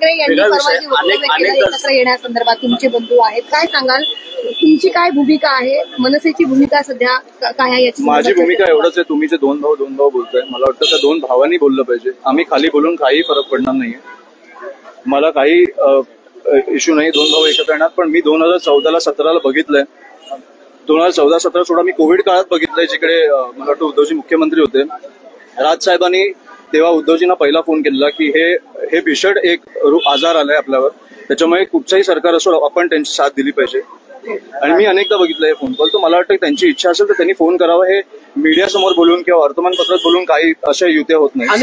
ठाकरे यांनी परवाची वक्तव्य केलं एकत्र येण्यासंदर्भात. तुमचे बंधू आहेत, काय सांगाल? तुमची काय भूमिका आहे? मनसेची भूमिका सध्या काय आहे याची? माझी भूमिका एवढंच आहे, तुम्ही जे दोन भाऊ बोलताय, मला वाटतं त्या दोन भावांनी बोललं पाहिजे. आम्ही खाली बोलून काही फरक पडणार नाहीये, मला काही इश्यू नाही. दोन भाऊ एकत्र येणार. पण मी 2014-17 बघितलंय. 2014-17 सोडा मी कोविड काळात बघितलंय, जिकडे मला वाटतं उद्धवजी मुख्यमंत्री होते. राजसाहेबांनी तेव्हा उद्धवजींना पहिला फोन केला की हे भीषण एक आजार आलाय आपल्यावर, त्याच्यामुळे कुठचंही सरकार असो आपण त्यांची साथ दिली पाहिजे. आणि मी अनेकदा बघितलं हे फोन कॉल. तर मला वाटतं त्यांची इच्छा असेल तर त्यांनी फोन करावा. हे मीडिया समोर बोलून किंवा वर्तमानपत्रात बोलून काही अशा युत्या होत नाही.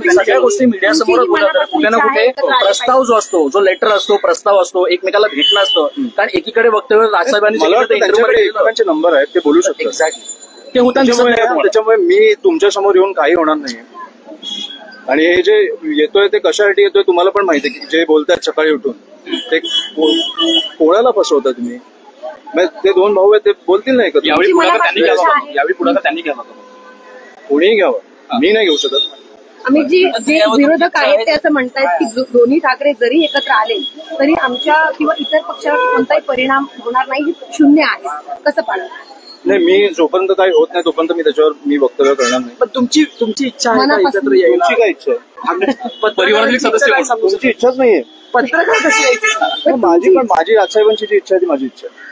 सगळ्या गोष्टी मीडिया समोरच बोलतात. कुठे ना कुठे प्रस्ताव जो असतो, जो लेटर असतो, प्रस्ताव असतो, एकमेकाला भेटणं असतं. कारण एकीकडे वक्तव्य राजसाहेबांनी मला वाटतं त्यांच्याकडे एकमेकांचे नंबर आहेत, ते बोलू शकतात. एक्झॅक्टली ते होतं. त्याच्यामुळे मी तुमच्या समोर येऊन काही होणार नाही. आणि हे जे येतोय ते कशासाठी येतोय तुम्हाला पण माहिती आहे. जे बोलतायत सकाळी उठून ते कोणाला फसवता तुम्ही? ते दोन भाऊ आहेत, ते बोलतील नाही का? यावेळी पुढाकार त्यांनी घ्यावा. कोणीही घ्यावं, मी नाही घेऊ शकत. आम्ही जे विरोधक आहेत ते असं म्हणतायत की दोन्ही ठाकरे जरी एकत्र आले तरी आमच्या किंवा इतर पक्षावर कोणताही परिणाम होणार नाही, हे शून्य आहे. कसं पाहिजे? नाही, मी जोपर्यंत काही होत नाही तोपर्यंत मी त्याच्यावर वक्तव्य करणार नाही. पण तुमची इच्छा आहे का एकत्र यायला? तुमची काय इच्छा आहे? परिवारातील सदस्य तुमची इच्छाच नाहीये. पत्रकार कशी माझी राजसाहेबांची जी इच्छा आहे ती माझी इच्छा आहे.